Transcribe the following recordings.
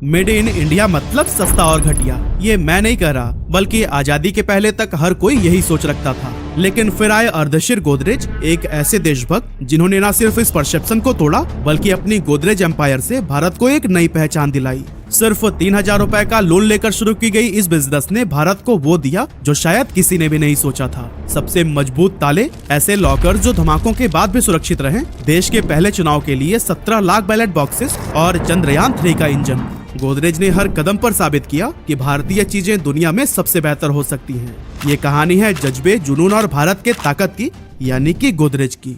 Made in India मतलब सस्ता और घटिया। ये मैं नहीं कह रहा, बल्कि आजादी के पहले तक हर कोई यही सोच रखता था। लेकिन फिर आए अर्देशीर गोदरेज, एक ऐसे देशभक्त जिन्होंने न सिर्फ इस परसेप्शन को तोड़ा, बल्कि अपनी गोदरेज एम्पायर से भारत को एक नई पहचान दिलाई। सिर्फ 3,000 रुपए का लोन लेकर शुरू की गई इस बिजनेस ने भारत को वो दिया जो शायद किसी ने भी नहीं सोचा था। सबसे मजबूत ताले, ऐसे लॉकर जो धमाकों के बाद भी सुरक्षित रहें, देश के पहले चुनाव के लिए 17 लाख बैलेट बॉक्सेस और चंद्रयान 3 का इंजन। गोदरेज ने हर कदम पर साबित किया कि भारतीय चीजें दुनिया में सबसे बेहतर हो सकती हैं। ये कहानी है जज्बे, जुनून और भारत के ताकत की, यानी कि गोदरेज की।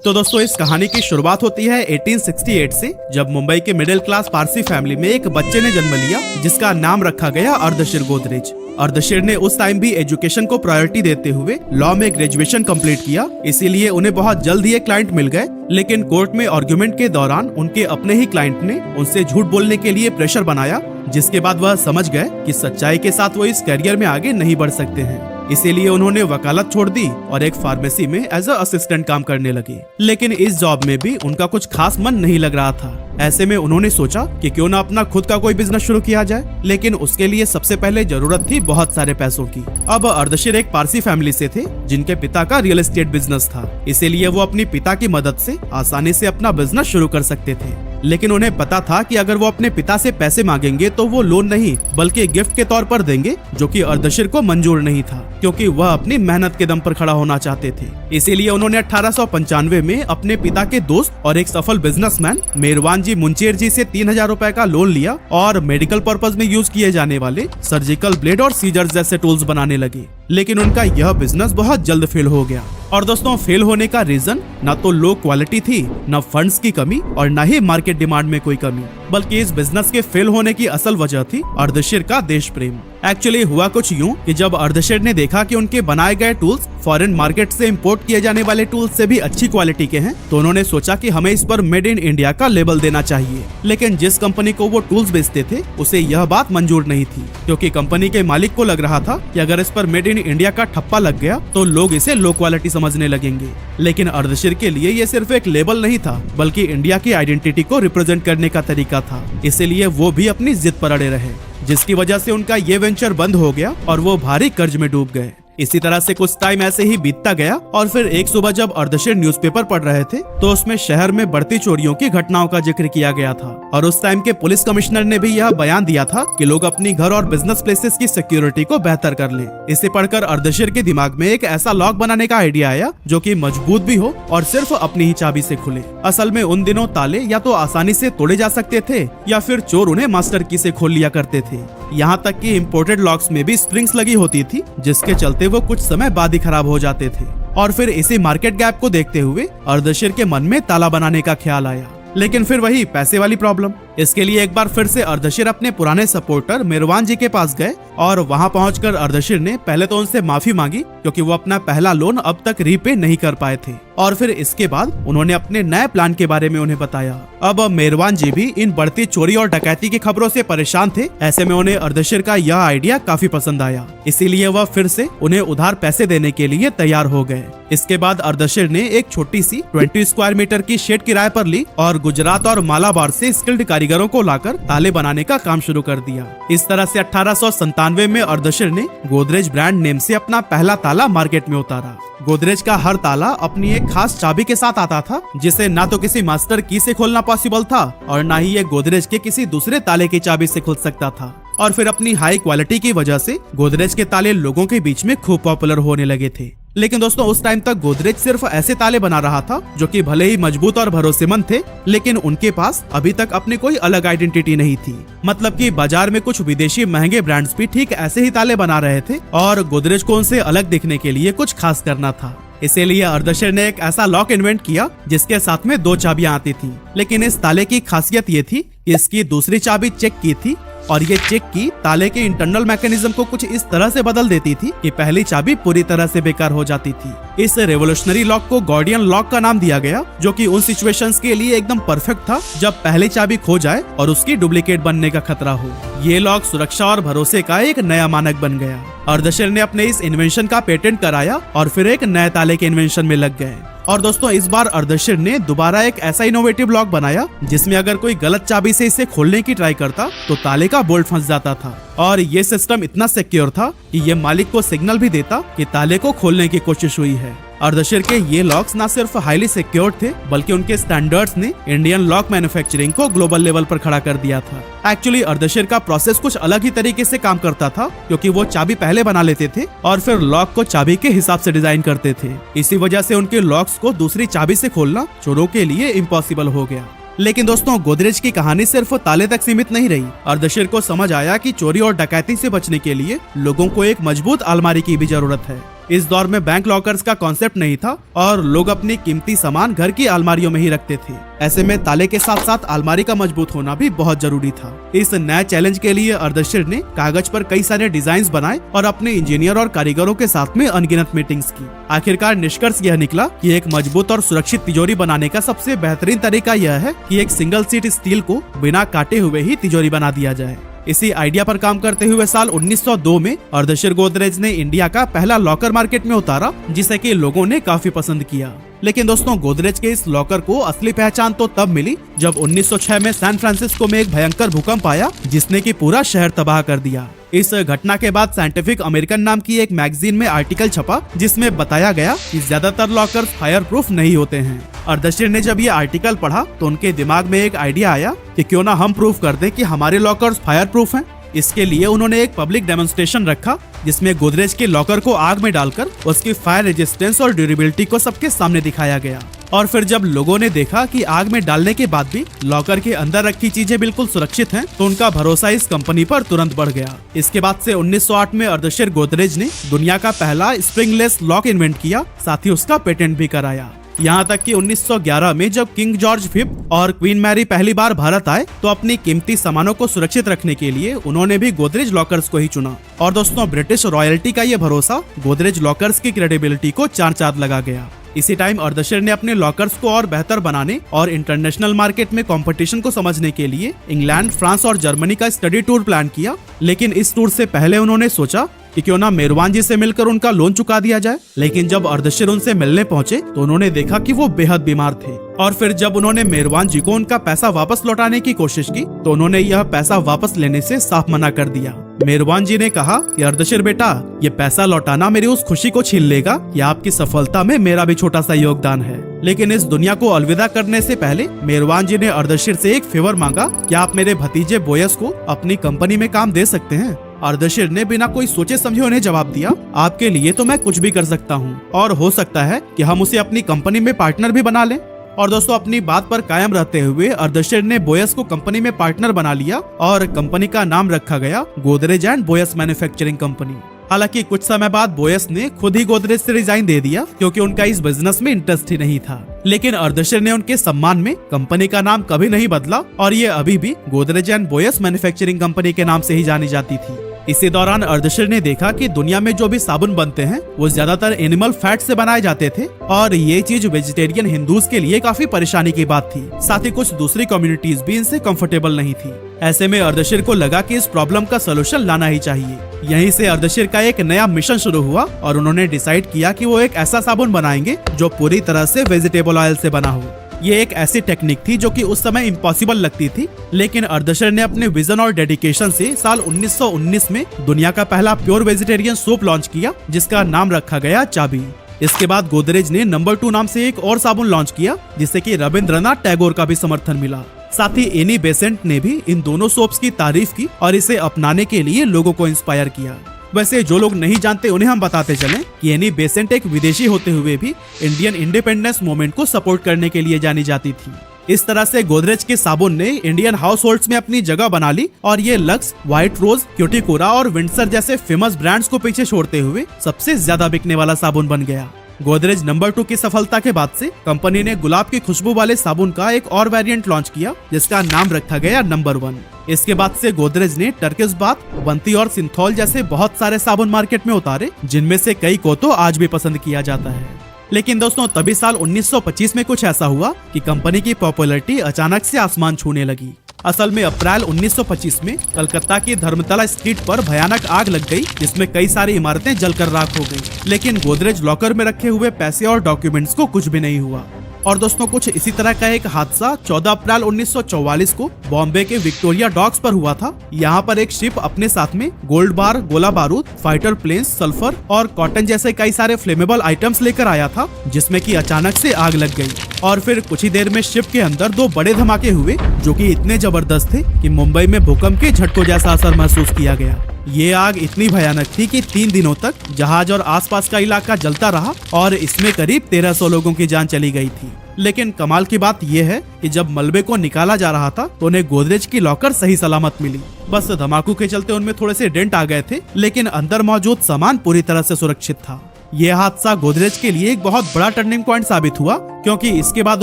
तो दोस्तों, इस कहानी की शुरुआत होती है 1868 से, जब मुंबई के मिडिल क्लास पारसी फैमिली में एक बच्चे ने जन्म लिया जिसका नाम रखा गया अर्देशीर गोदरेज। अर्देशीर ने उस टाइम भी एजुकेशन को प्रायोरिटी देते हुए लॉ में ग्रेजुएशन कंप्लीट किया, इसीलिए उन्हें बहुत जल्द ही एक क्लाइंट मिल गए। लेकिन कोर्ट में आर्गुमेंट के दौरान उनके अपने ही क्लाइंट ने उनसे झूठ बोलने के लिए प्रेशर बनाया, जिसके बाद वह समझ गए कि सच्चाई के साथ वो इस करियर में आगे नहीं बढ़ सकते हैं। इसीलिए उन्होंने वकालत छोड़ दी और एक फार्मेसी में एज अ असिस्टेंट काम करने लगे। लेकिन इस जॉब में भी उनका कुछ खास मन नहीं लग रहा था। ऐसे में उन्होंने सोचा कि क्यों ना अपना खुद का कोई बिजनेस शुरू किया जाए, लेकिन उसके लिए सबसे पहले जरूरत थी बहुत सारे पैसों की। अब अर्देशीर एक पारसी फैमिली से थे जिनके पिता का रियल एस्टेट बिजनेस था, इसीलिए वो अपनी पिता की मदद से आसानी से अपना बिजनेस शुरू कर सकते थे। लेकिन उन्हें पता था कि अगर वो अपने पिता से पैसे मांगेंगे तो वो लोन नहीं बल्कि गिफ्ट के तौर पर देंगे, जो कि अर्देशीर को मंजूर नहीं था, क्योंकि वह अपनी मेहनत के दम पर खड़ा होना चाहते थे। इसीलिए उन्होंने 1895 में अपने पिता के दोस्त और एक सफल बिजनेसमैन मेरवान जी मुंचेर जी से 3,000 रुपए का लोन लिया और मेडिकल पर्पज में यूज किए जाने वाले सर्जिकल ब्लेड और सीजर्स जैसे टूल्स बनाने लगे। लेकिन उनका यह बिजनेस बहुत जल्द फेल हो गया। और दोस्तों, फेल होने का रीजन न तो लो क्वालिटी थी, न फंड्स की कमी और न ही मार्केट डिमांड में कोई कमी, बल्कि इस बिजनेस के फेल होने की असल वजह थी अर्देशीर का देश प्रेम। एक्चुअली हुआ कुछ यूं कि जब अर्देशीर ने देखा कि उनके बनाए गए टूल्स फॉरेन मार्केट से इंपोर्ट किए जाने वाले टूल्स से भी अच्छी क्वालिटी के हैं, तो उन्होंने सोचा कि हमें इस पर मेड इन इंडिया का लेबल देना चाहिए। लेकिन जिस कंपनी को वो टूल्स बेचते थे उसे यह बात मंजूर नहीं थी, क्योंकि कंपनी के मालिक को लग रहा था कि अगर इस पर मेड इन इंडिया का ठप्पा लग गया तो लोग इसे लो क्वालिटी समझने लगेंगे। लेकिन अर्देशीर के लिए ये सिर्फ एक लेबल नहीं था, बल्कि इंडिया की आइडेंटिटी को रिप्रेजेंट करने का तरीका था। इसीलिए वो भी अपनी जिद पर अड़े रहे, जिसकी वजह से उनका ये वेंचर बंद हो गया और वो भारी कर्ज में डूब गए। इसी तरह से कुछ टाइम ऐसे ही बीतता गया और फिर एक सुबह जब अर्देशीर न्यूज़पेपर पढ़ रहे थे तो उसमें शहर में बढ़ती चोरियों की घटनाओं का जिक्र किया गया था। और उस टाइम के पुलिस कमिश्नर ने भी यह बयान दिया था कि लोग अपनी घर और बिजनेस प्लेसेस की सिक्योरिटी को बेहतर कर लें। इसे पढ़कर अर्देशीर के दिमाग में एक ऐसा लॉक बनाने का आइडिया आया जो कि मजबूत भी हो और सिर्फ अपनी ही चाबी से खुले। असल में उन दिनों ताले या तो आसानी से तोड़े जा सकते थे या फिर चोर उन्हें मास्टर की से खोल लिया करते थे। यहाँ तक कि इम्पोर्टेड लॉक्स में भी स्प्रिंग्स लगी होती थी, जिसके चलते वो कुछ समय बाद ही खराब हो जाते थे। और फिर इसी मार्केट गैप को देखते हुए अर्देशीर के मन में ताला बनाने का ख्याल आया। लेकिन फिर वही पैसे वाली प्रॉब्लम। इसके लिए एक बार फिर से अर्देशीर अपने पुराने सपोर्टर मेरवान जी के पास गए और वहां पहुंचकर अर्देशीर ने पहले तो उनसे माफी मांगी, क्योंकि वो अपना पहला लोन अब तक रीपे नहीं कर पाए थे। और फिर इसके बाद उन्होंने अपने नए प्लान के बारे में उन्हें बताया। अब मेरवान जी भी इन बढ़ती चोरी और डकैती की खबरों से परेशान थे। ऐसे में उन्हें अर्देशीर का यह आइडिया काफी पसंद आया, इसीलिए वह फिर से उन्हें उधार पैसे देने के लिए तैयार हो गए। इसके बाद अर्देशीर ने एक छोटी सी 20 स्क्वायर मीटर की शेड किराए पर ली और गुजरात और मालाबार से स्किल्ड कारीगरों को लाकर ताले बनाने का काम शुरू कर दिया। इस तरह से 1897 में अर्देशीर ने गोदरेज ब्रांड नेम से अपना पहला ताला मार्केट में उतारा। गोदरेज का हर ताला अपनी एक खास चाबी के साथ आता था, जिसे ना तो किसी मास्टर की से खोलना पॉसिबल था और ना ही ये गोदरेज के किसी दूसरे ताले की चाबी से खुल सकता था। और फिर अपनी हाई क्वालिटी की वजह से गोदरेज के ताले लोगों के बीच में खूब पॉपुलर होने लगे थे। लेकिन दोस्तों, उस टाइम तक गोदरेज सिर्फ ऐसे ताले बना रहा था जो कि भले ही मजबूत और भरोसेमंद थे, लेकिन उनके पास अभी तक अपनी कोई अलग आइडेंटिटी नहीं थी। मतलब कि बाजार में कुछ विदेशी महंगे ब्रांड्स भी ठीक ऐसे ही ताले बना रहे थे और गोदरेज को उनसे अलग दिखने के लिए कुछ खास करना था। इसीलिए अर्देशीर ने एक ऐसा लॉक इन्वेंट किया जिसके साथ में 2 चाबियां आती थी। लेकिन इस ताले की खासियत ये थी कि इसकी दूसरी चाबी चेक की थी और ये चेक की ताले के इंटरनल मैकेनिज्म को कुछ इस तरह से बदल देती थी कि पहली चाबी पूरी तरह से बेकार हो जाती थी। इस रेवोल्यूशनरी लॉक को गार्डियन लॉक का नाम दिया गया, जो कि उन सिचुएशंस के लिए एकदम परफेक्ट था जब पहली चाबी खो जाए और उसकी डुप्लीकेट बनने का खतरा हो। ये लॉक सुरक्षा और भरोसे का एक नया मानक बन गया। अर्देशीर ने अपने इस इन्वेंशन का पेटेंट कराया और फिर एक नए ताले के इन्वेंशन में लग गए। और दोस्तों इस बार अर्देशीर ने दोबारा एक ऐसा इनोवेटिव लॉक बनाया जिसमें अगर कोई गलत चाबी से इसे खोलने की ट्राई करता तो ताले का बोल्ट फंस जाता था। और ये सिस्टम इतना सिक्योर था कि ये मालिक को सिग्नल भी देता कि ताले को खोलने की कोशिश हुई है। अर्देशीर के ये लॉक्स न सिर्फ हाईली सिक्योर थे बल्कि उनके स्टैंडर्ड्स ने इंडियन लॉक मैन्युफैक्चरिंग को ग्लोबल लेवल पर खड़ा कर दिया था। एक्चुअली अर्देशीर का प्रोसेस कुछ अलग ही तरीके से काम करता था क्योंकि वो चाबी पहले बना लेते थे और फिर लॉक को चाबी के हिसाब से डिजाइन करते थे। इसी वजह से उनके लॉक्स को दूसरी चाबी से खोलना चोरों के लिए इम्पॉसिबल हो गया। लेकिन दोस्तों गोदरेज की कहानी सिर्फ ताले तक सीमित नहीं रही। अर्देशीर को समझ आया कि चोरी और डकैती से बचने के लिए लोगों को एक मजबूत अलमारी की भी जरूरत है। इस दौर में बैंक लॉकर्स का कॉन्सेप्ट नहीं था और लोग अपनी कीमती सामान घर की अलमारियों में ही रखते थे। ऐसे में ताले के साथ साथ अलमारी का मजबूत होना भी बहुत जरूरी था। इस नए चैलेंज के लिए अर्देशीर ने कागज पर कई सारे डिजाइन बनाए और अपने इंजीनियर और कारीगरों के साथ में अनगिनत मीटिंग्स की। आखिरकार निष्कर्ष यह निकला कि एक मजबूत और सुरक्षित तिजोरी बनाने का सबसे बेहतरीन तरीका यह है कि एक सिंगल सीट स्टील को बिना काटे हुए ही तिजोरी बना दिया जाए। इसी आइडिया पर काम करते हुए साल 1902 में अर्देशीर गोदरेज ने इंडिया का पहला लॉकर मार्केट में उतारा जिसे कि लोगों ने काफी पसंद किया। लेकिन दोस्तों गोदरेज के इस लॉकर को असली पहचान तो तब मिली जब 1906 में सैन फ्रांसिस्को में एक भयंकर भूकंप आया जिसने कि पूरा शहर तबाह कर दिया। इस घटना के बाद साइंटिफिक अमेरिकन नाम की एक मैगजीन में आर्टिकल छपा जिसमें बताया गया कि ज्यादातर लॉकर फायर प्रूफ नहीं होते हैं। अर्देशीर ने जब ये आर्टिकल पढ़ा तो उनके दिमाग में एक आइडिया आया कि क्यों ना हम प्रूफ कर दें कि हमारे लॉकर्स फायर प्रूफ हैं। इसके लिए उन्होंने एक पब्लिक डेमोन्स्ट्रेशन रखा जिसमें गोदरेज के लॉकर को आग में डालकर उसकी फायर रेजिस्टेंस और ड्यूरेबिलिटी को सबके सामने दिखाया गया। और फिर जब लोगों ने देखा कि आग में डालने के बाद भी लॉकर के अंदर रखी चीजें बिल्कुल सुरक्षित हैं, तो उनका भरोसा इस कंपनी पर तुरंत बढ़ गया। इसके बाद से 1908 में अर्देशीर गोदरेज ने दुनिया का पहला स्प्रिंगलेस लॉक इन्वेंट किया, साथ ही उसका पेटेंट भी कराया। यहाँ तक कि 1911 में जब किंग जॉर्ज फिफ्थ और क्वीन मैरी पहली बार भारत आए तो अपनी कीमती सामानों को सुरक्षित रखने के लिए उन्होंने भी गोदरेज लॉकर्स को ही चुना। और दोस्तों ब्रिटिश रॉयल्टी का ये भरोसा गोदरेज लॉकर्स की क्रेडिबिलिटी को चार चांद लगा गया। इसी टाइम अर्देशीर ने अपने लॉकर्स को और बेहतर बनाने और इंटरनेशनल मार्केट में कंपटीशन को समझने के लिए इंग्लैंड, फ्रांस और जर्मनी का स्टडी टूर प्लान किया। लेकिन इस टूर से पहले उन्होंने सोचा कि क्यों ना मेरवान जी से मिलकर उनका लोन चुका दिया जाए। लेकिन जब अर्देशीर उनसे मिलने पहुंचे तो उन्होंने देखा कि वो बेहद बीमार थे। और फिर जब उन्होंने मेरवान जी को उनका पैसा वापस लौटाने की कोशिश की तो उन्होंने यह पैसा वापस लेने से साफ मना कर दिया। मेरवान जी ने कहा कि अर्देशीर बेटा, ये पैसा लौटाना मेरी उस खुशी को छीन लेगा कि आपकी सफलता में मेरा भी छोटा सा योगदान है। लेकिन इस दुनिया को अलविदा करने से पहले मेरवान जी ने अर्देशीर से एक फेवर मांगा कि आप मेरे भतीजे बोयस को अपनी कंपनी में काम दे सकते हैं। अर्देशीर ने बिना कोई सोचे समझे उन्हें जवाब दिया, आपके लिए तो मैं कुछ भी कर सकता हूँ और हो सकता है कि हम उसे अपनी कंपनी में पार्टनर भी बना लें। और दोस्तों अपनी बात पर कायम रहते हुए अर्देशीर ने बोयस को कंपनी में पार्टनर बना लिया और कंपनी का नाम रखा गया Godrej and Boyce manufacturing company. हालांकि कुछ समय बाद बोयस ने खुद ही गोदरेज से रिजाइन दे दिया क्योंकि उनका इस बिजनेस में इंटरेस्ट ही नहीं था। लेकिन अर्देशीर ने उनके सम्मान में कंपनी का नाम कभी नहीं बदला और ये अभी भी Godrej and Boyce manufacturing company के नाम से ही जानी जाती थी। इसी दौरान अर्देशीर ने देखा कि दुनिया में जो भी साबुन बनते हैं वो ज्यादातर एनिमल फैट से बनाए जाते थे और ये चीज वेजिटेरियन हिंदूज के लिए काफी परेशानी की बात थी। साथ ही कुछ दूसरी कम्युनिटीज भी इनसे कंफर्टेबल नहीं थी। ऐसे में अर्देशीर को लगा कि इस प्रॉब्लम का सोल्यूशन लाना ही चाहिए। यहीं से अर्देशीर का एक नया मिशन शुरू हुआ और उन्होंने डिसाइड किया कि वो एक ऐसा साबुन बनाएंगे जो पूरी तरह से वेजिटेबल ऑयल से बना हो। ये एक ऐसी टेक्निक थी जो कि उस समय इम्पॉसिबल लगती थी, लेकिन अर्देशीर ने अपने विजन और डेडिकेशन से साल 1919 में दुनिया का पहला प्योर वेजिटेरियन सोप लॉन्च किया जिसका नाम रखा गया चाबी। इसके बाद गोदरेज ने नंबर 2 नाम से एक और साबुन लॉन्च किया जिसे कि रविंद्रनाथ टैगोर का भी समर्थन मिला। साथ ही एनी बेसेंट ने भी इन दोनों सोप्स की तारीफ की और इसे अपनाने के लिए लोगों को इंस्पायर किया। वैसे जो लोग नहीं जानते उन्हें हम बताते चलें कि एनी बेसेंट एक विदेशी होते हुए भी इंडियन इंडिपेंडेंस मूवमेंट को सपोर्ट करने के लिए जानी जाती थी। इस तरह से गोदरेज के साबुन ने इंडियन हाउस होल्ड्स में अपनी जगह बना ली और ये लक्स, व्हाइट रोज, क्यूटिकोरा और विंडसर जैसे फेमस ब्रांड्स को पीछे छोड़ते हुए सबसे ज्यादा बिकने वाला साबुन बन गया। गोदरेज नंबर 2 की सफलता के बाद से कंपनी ने गुलाब की खुशबू वाले साबुन का एक और वेरिएंट लॉन्च किया जिसका नाम रखा गया नंबर 1। इसके बाद से गोदरेज ने टर्किश बाथ, बंती और सिंथॉल जैसे बहुत सारे साबुन मार्केट में उतारे जिनमें से कई को तो आज भी पसंद किया जाता है। लेकिन दोस्तों तभी साल 1925 में कुछ ऐसा हुआ कि कंपनी की पॉपुलैरिटी अचानक से आसमान छूने लगी। असल में अप्रैल 1925 में कलकत्ता की धर्मतला स्ट्रीट पर भयानक आग लग गई, जिसमें कई सारी इमारतें जलकर राख हो गई। लेकिन गोदरेज लॉकर में रखे हुए पैसे और डॉक्यूमेंट्स को कुछ भी नहीं हुआ। और दोस्तों, कुछ इसी तरह का एक हादसा 14 अप्रैल 1944 को बॉम्बे के विक्टोरिया डॉक्स पर हुआ था। यहाँ पर एक शिप अपने साथ में गोल्ड बार, गोला बारूद, फाइटर प्लेन्स, सल्फर और कॉटन जैसे कई सारे फ्लेमेबल आइटम्स लेकर आया था, जिसमें कि अचानक से आग लग गई। और फिर कुछ ही देर में शिप के अंदर 2 बड़े धमाके हुए, जो कि इतने जबरदस्त थे कि मुंबई में भूकंप के झटकों जैसा असर महसूस किया गया। ये आग इतनी भयानक थी कि 3 दिनों तक जहाज और आसपास का इलाका जलता रहा और इसमें करीब 1300 लोगों की जान चली गई थी। लेकिन कमाल की बात यह है कि जब मलबे को निकाला जा रहा था तो उन्हें गोदरेज की लॉकर सही सलामत मिली। बस धमाकों के चलते उनमें थोड़े से डेंट आ गए थे, लेकिन अंदर मौजूद सामान पूरी तरह से सुरक्षित था। यह हादसा गोदरेज के लिए एक बहुत बड़ा टर्निंग पॉइंट साबित हुआ, क्योंकि इसके बाद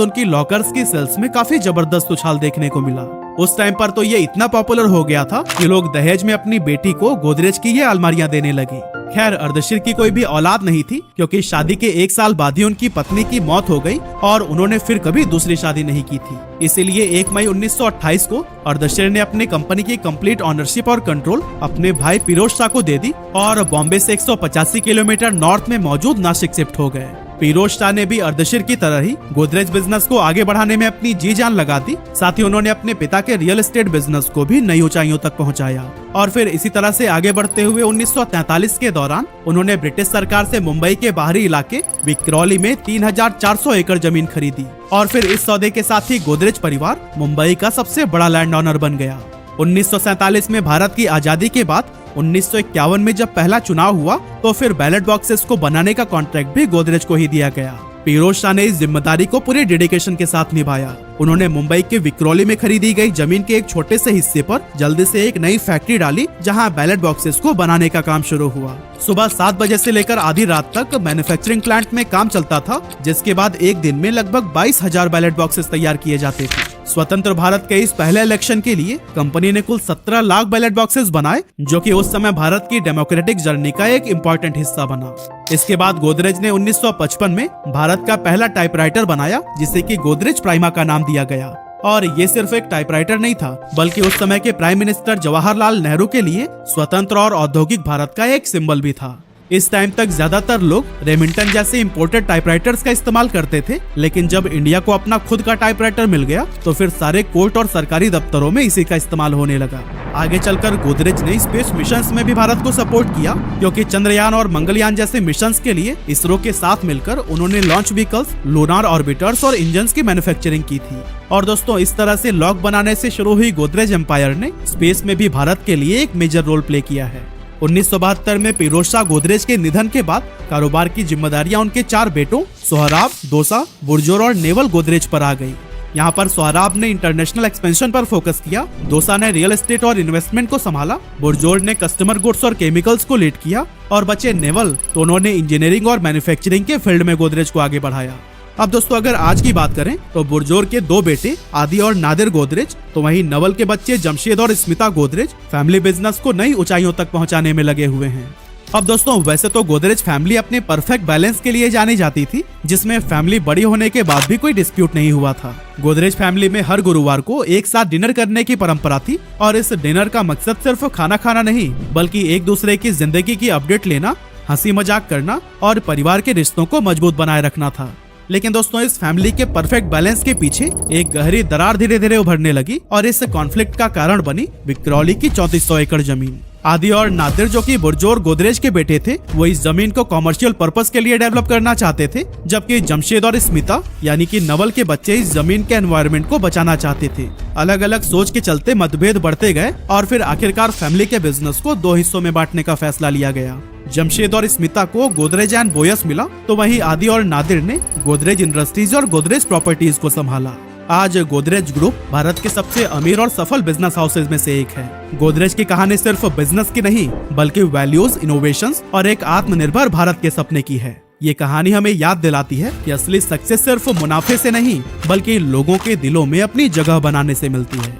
उनकी लॉकर्स की सेल्स में काफी जबरदस्त उछाल देखने को मिला। उस टाइम पर तो ये इतना पॉपुलर हो गया था कि लोग दहेज में अपनी बेटी को गोदरेज की ये अलमारियां देने लगे। खैर, अर्देशीर की कोई भी औलाद नहीं थी, क्योंकि शादी के 1 साल बाद ही उनकी पत्नी की मौत हो गई और उन्होंने फिर कभी दूसरी शादी नहीं की थी। इसीलिए 1 मई 1928 को अर्देशीर ने अपनी कंपनी की कंप्लीट ऑनरशिप और कंट्रोल अपने भाई फिरोज शाह को दे दी और बॉम्बे से 185 किलोमीटर नॉर्थ में मौजूद नासिक शिफ्ट हो गए। फिरोज शाह ने भी अर्देशीर की तरह ही गोदरेज बिजनेस को आगे बढ़ाने में अपनी जी जान लगा दी। साथ ही उन्होंने अपने पिता के रियल एस्टेट बिजनेस को भी नई ऊंचाइयों तक पहुंचाया। और फिर इसी तरह से आगे बढ़ते हुए 1943 के दौरान उन्होंने ब्रिटिश सरकार से मुंबई के बाहरी इलाके विक्रोली में 3400 एकड़ जमीन खरीदी। और फिर इस सौदे के साथ ही गोदरेज परिवार मुंबई का सबसे बड़ा लैंड ओनर बन गया। 1947 में भारत की आजादी के बाद 1951 में जब पहला चुनाव हुआ तो फिर बैलेट बॉक्सेस को बनाने का कॉन्ट्रैक्ट भी गोदरेज को ही दिया गया। फिरोज शाह ने इस जिम्मेदारी को पूरे डेडिकेशन के साथ निभाया। उन्होंने मुंबई के विक्रोली में खरीदी गई जमीन के एक छोटे से हिस्से पर जल्दी से एक नई फैक्ट्री डाली, जहां बैलेट बॉक्सेस को बनाने का काम शुरू हुआ। सुबह 7 बजे से लेकर आधी रात तक मैन्युफैक्चरिंग प्लांट में काम चलता था, जिसके बाद एक दिन में लगभग 22,000 बैलेट बॉक्सेस तैयार किए जाते थे। स्वतंत्र भारत के इस पहले इलेक्शन के लिए कंपनी ने कुल 17 लाख बैलेट बॉक्सेस बनाए, जो कि उस समय भारत की डेमोक्रेटिक जर्नी का एक इम्पोर्टेंट हिस्सा बना। इसके बाद गोदरेज ने 1955 में भारत का पहला टाइपराइटर बनाया, जिसे कि गोदरेज प्राइमा का नाम दिया गया। और ये सिर्फ एक टाइपराइटर नहीं था, बल्कि उस समय के प्राइम मिनिस्टर जवाहरलाल नेहरू के लिए स्वतंत्र और औद्योगिक भारत का एक सिंबल भी था। इस टाइम तक ज्यादातर लोग रेमिंगटन जैसे इंपोर्टेड टाइपराइटर्स का इस्तेमाल करते थे, लेकिन जब इंडिया को अपना खुद का टाइपराइटर मिल गया तो फिर सारे कोर्ट और सरकारी दफ्तरों में इसी का इस्तेमाल होने लगा। आगे चलकर गोदरेज ने स्पेस मिशंस में भी भारत को सपोर्ट किया, क्योंकि चंद्रयान और मंगलयान जैसे मिशंस के लिए इसरो के साथ मिलकर उन्होंने लॉन्च व्हीकल्स, लूनार ऑर्बिटर्स और इंजन्स की मैन्युफैक्चरिंग की थी। और दोस्तों, इस तरह से लॉक बनाने से शुरू हुई गोदरेज एम्पायर ने स्पेस में भी भारत के लिए एक मेजर रोल प्ले किया है। 1972 में फिरोज शाह गोदरेज के निधन के बाद कारोबार की जिम्मेदारियां उनके 4 बेटों सोहराब, दोसा, बुरजोर और नेवल गोदरेज पर आ गई। यहाँ पर सोहराब ने इंटरनेशनल एक्सपेंशन पर फोकस किया, दोसा ने रियल एस्टेट और इन्वेस्टमेंट को संभाला, बुरजोर ने कस्टमर गुड्स और केमिकल्स को लीड किया और बचे नेवल तो उन्होंने इंजीनियरिंग और मैन्युफैक्चरिंग के फील्ड में गोदरेज को आगे बढ़ाया। अब दोस्तों, अगर आज की बात करें तो बुरजोर के 2 बेटे आदि और नादिर गोदरेज, तो वहीं नवल के बच्चे जमशेद और स्मिता गोदरेज फैमिली बिजनेस को नई ऊंचाइयों तक पहुंचाने में लगे हुए हैं। अब दोस्तों, वैसे तो गोदरेज फैमिली अपने परफेक्ट बैलेंस के लिए जानी जाती थी, जिसमें फैमिली बड़ी होने के बाद भी कोई डिस्प्यूट नहीं हुआ था। गोदरेज फैमिली में हर गुरुवार को एक साथ डिनर करने की परंपरा थी और इस डिनर का मकसद सिर्फ खाना खाना नहीं, बल्कि एक दूसरे की जिंदगी की अपडेट लेना, हंसी मजाक करना और परिवार के रिश्तों को मजबूत बनाए रखना था। लेकिन दोस्तों, इस फैमिली के परफेक्ट बैलेंस के पीछे एक गहरी दरार धीरे धीरे उभरने लगी और इस कॉन्फ्लिक्ट का कारण बनी विक्रोली की 3400 एकड़ जमीन। आदि और नादिर, जो कि बुरजोर गोदरेज के बेटे थे, वो इस जमीन को कॉमर्शियल पर्पस के लिए डेवलप करना चाहते थे, जबकि जमशेद और स्मिता यानी कि नवल के बच्चे इस जमीन के एनवायरनमेंट को बचाना चाहते थे। अलग अलग सोच के चलते मतभेद बढ़ते गए और फिर आखिरकार फैमिली के बिजनेस को 2 हिस्सों में बांटने का फैसला लिया गया। जमशेद और स्मिता को गोदरेज एंड बोयस मिला, तो वहीं आदि और नादिर ने गोदरेज इंडस्ट्रीज और गोदरेज प्रॉपर्टीज को संभाला। आज गोदरेज ग्रुप भारत के सबसे अमीर और सफल बिजनेस हाउसेज में से एक है। गोदरेज की कहानी सिर्फ बिजनेस की नहीं, बल्कि वैल्यूज, इनोवेशंस और एक आत्मनिर्भर भारत के सपने की है। ये कहानी हमें याद दिलाती है कि असली सक्सेस सिर्फ मुनाफे से नहीं, बल्कि लोगों के दिलों में अपनी जगह बनाने से मिलती है।